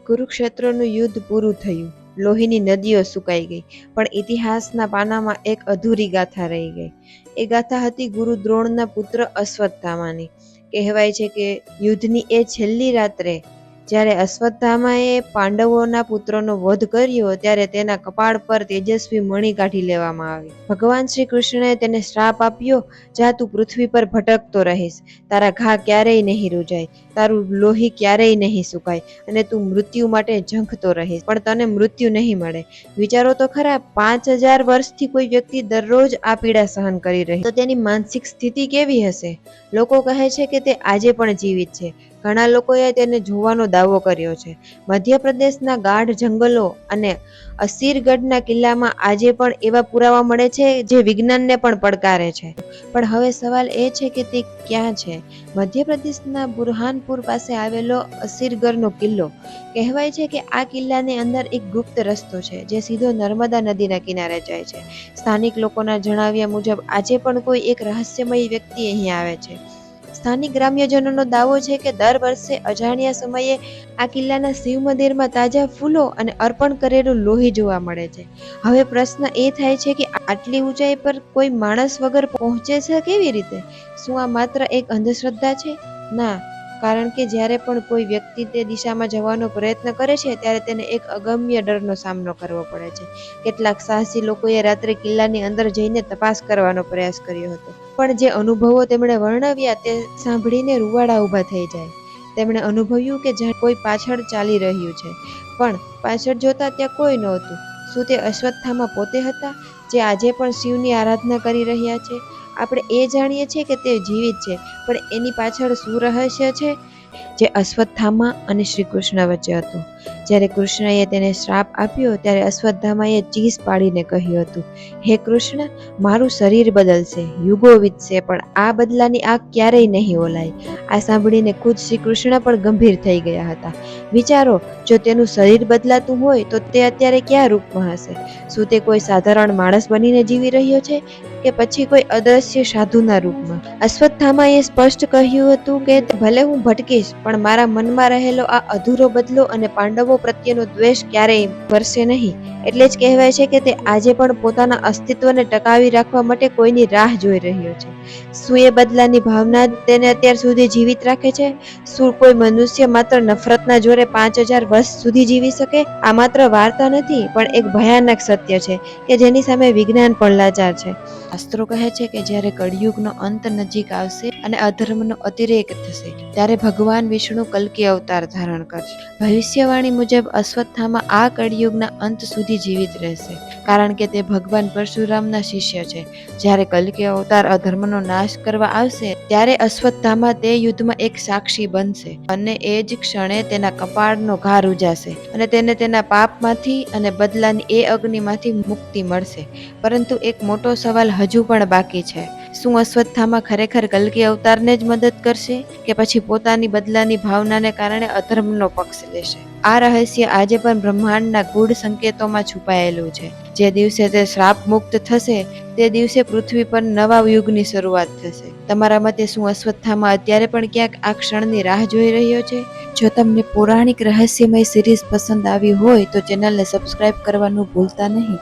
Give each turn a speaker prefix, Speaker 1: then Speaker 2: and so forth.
Speaker 1: કુરુક્ષેત્રનું યુદ્ધ પૂરું થયું, લોહીની નદીઓ સુકાઈ ગઈ, પણ ઇતિહાસના પાનામાં એક અધૂરી ગાથા રહી ગઈ. એ ગાથા હતી ગુરુ દ્રોણના પુત્ર અશ્વત્થામાની. કહેવાય છે કે યુદ્ધની એ છેલ્લી રાત્રે જ્યારે અશ્વત્થામાએ પાંડવોના પુત્રનો વધ કર્યો ત્યારે તેના કપાળ પર તેજસ્વી મણિ કાઢી લેવામાં આવી. ભગવાન શ્રી કૃષ્ણએ તેને શ્રાપ આપ્યો, જા તું પૃથ્વી પર ભટકતો રહીશ, તારા ઘા ક્યારેય નહીં રૂજાય, તારું લોહી ક્યારેય નહીં સુકાય અને તું મૃત્યુ માટે ઝંખતો રહીશ, પણ તને મૃત્યુ નહીં મળે. વિચારો તો ખરા, 5000 વર્ષથી કોઈ વ્યક્તિ દરરોજ આ પીડા સહન કરી રહી, તો તેની માનસિક સ્થિતિ કેવી હશે? લોકો કહે છે કે તે આજે પણ જીવિત છે. ઘણા લોકોએ તેને જોવાનો દાવો કર્યો છે. મધ્યપ્રદેશના ગાઢ જંગલો અને અસીરગઢના કિલ્લામાં આજે પણ એવા પુરાવા મળે છે જે વિજ્ઞાનને પણ પડકારે છે. પણ હવે સવાલ એ છે કે તે ક્યાં છે? મધ્યપ્રદેશના બુરહાનપુર પાસે આવેલો અસીરગઢનો કિલ્લો. કહેવાય છે કે આ કિલ્લાની અંદર એક ગુપ્ત રસ્તો છે જે સીધો નર્મદા નદીના કિનારે જાય છે. સ્થાનિક લોકોના જણાવ્યા મુજબ આજે પણ કોઈ એક રહસ્યમય વ્યક્તિ અહીં આવે છે. સ્થાનિક ગ્રામ્યજનોનો દાવો છે કે દર વર્ષે અજાણ્યા સમયે આ કિલ્લાના શિવ મંદિરમાં તાજા ફૂલો અને અર્પણ કરેલું લોહી જોવા મળે છે. હવે પ્રશ્ન એ થાય છે કે આટલી ઊંચાઈ પર કોઈ માણસ વગર પહોંચે છે કેવી રીતે? શું આ માત્ર એક અંધશ્રદ્ધા છે? ના, કારણ કે જ્યારે પણ કોઈ વ્યક્તિ તે દિશામાં જવાનો પ્રયત્ન કરે છે ત્યારે તેને એક અગમ્ય ડરનો સામનો કરવો પડે છે. કેટલાક સાહસી લોકોએ રાત્રે કિલ્લાની અંદર જઈને તપાસ કરવાનો પ્રયાસ કર્યો હતો, પણ જે અનુભવો તેમણે વર્ણવ્યા તે સાંભળીને રૂવાડા ઊભા થઈ જાય. તેમણે અનુભવ્યું કે જાણે કોઈ પાછળ ચાલી રહ્યું છે, પણ પાછળ જોતા ત્યાં કોઈ નહોતું. શું તે અશ્વત્થામા પોતે હતા, જે આજે પણ શિવની આરાધના કરી રહ્યા છે? આપણે એ જાણીએ છીએ કે તે જીવિત છે, પણ એની પાછળ શું રહસ્ય છે જે અશ્વત્થામા અને શ્રી કૃષ્ણ વચ્ચે હતું? જ્યારે કૃષ્ણએ તેને શ્રાપ આપ્યો ત્યારે અશ્વત્થામાએ ચીસ પાડીને કહ્યું હતું, હે કૃષ્ણ, મારું શરીર બદલશે, યુગો વીતશે, પણ આ બદલાની આગ ક્યારેય નહીં ઓલાય. આ સાંભળીને ખુદ શ્રી કૃષ્ણ પણ ગંભીર થઈ ગયા હતા. વિચારો, જો તેનું શરીર બદલાતું હોય તો તે અત્યારે કયા રૂપમાં હશે? શું તે કોઈ સાધારણ માણસ બનીને જીવી રહ્યો છે કે પછી કોઈ અદ્રશ્ય સાધુના રૂપમાં? અશ્વત્થામાએ સ્પષ્ટ કહ્યું હતું કે ભલે હું ભટકીશ, પણ મારા મનમાં રહેલો આ અધૂરો બદલો અને પાંડવો પ્રત્યેનો દ્વેષ ક્યારેય મરશે નહીં. એટલે જ કહેવાય છે કે તે આજે પણ પોતાના અસ્તિત્વને ટકાવી રાખવા માટે કોઈની રાહ જોઈ રહ્યો છે. શું એ બદલાની ભાવના તેને અત્યાર સુધી જીવિત રાખે છે? શું કોઈ મનુષ્ય માત્ર નફરતના જોરે 5000 વર્ષ સુધી જીવી શકે? આ માત્ર વાર્તા નથી, પણ એક ભયાનક સત્ય છે કે જેની સામે વિજ્ઞાન પણ લાચાર છે. શાસ્ત્રો કહે છે કે જ્યારે કળિયુગનો અંત નજીક આવશે અને અધર્મનો અતિરેક થશે, ત્યારે ભગવાન વિષ્ણુ કલ્કી અવતાર ધારણ કરશે. ભવિષ્યવાણી મુજબ અશ્વત્થામા આ કળિયુગના અંત સુધી જીવિત રહેશે, કારણ કે તે ભગવાન પરશુરામના શિષ્ય છે. જ્યારે કલ્કી અવતાર અધર્મનો નાશ કરવા આવશે ત્યારે અશ્વત્થામા તે યુદ્ધમાં એક સાક્ષી બનશે અને એ જ ક્ષણે તેના કપાળનો ઘા રૂજાશે અને તેને તેના પાપમાંથી અને બદલાની એ અગ્નિમાંથી મુક્તિ મળશે. પરંતુ એક મોટો સવાલ હજુ પણ બાકી છે. શું અશ્વત્થામા ખરેખર કલ્કી અવતારને જ મદદ કરશે કે પછી પોતાની બદલાની ભાવનાને કારણે અધર્મનો પક્ષ લેશે? આ રહસ્ય આજે પણ બ્રહ્માંડના ગૂઢ સંકેતોમાં છુપાયેલું છે. જે દિવસે તે શ્રાપ મુક્ત થશે તે દિવસે પૃથ્વી પર નવા યુગની શરૂઆત થશે. તમારા મતે શું અશ્વત્થામા અત્યારે પણ ક્યાંક આ ક્ષણની રાહ જોઈ રહ્યો છે? જો તમને પૌરાણિક રહસ્યમય સિરીઝ પસંદ આવી હોય તો ચેનલને સબસ્ક્રાઇબ કરવાનું ભૂલતા નહીં.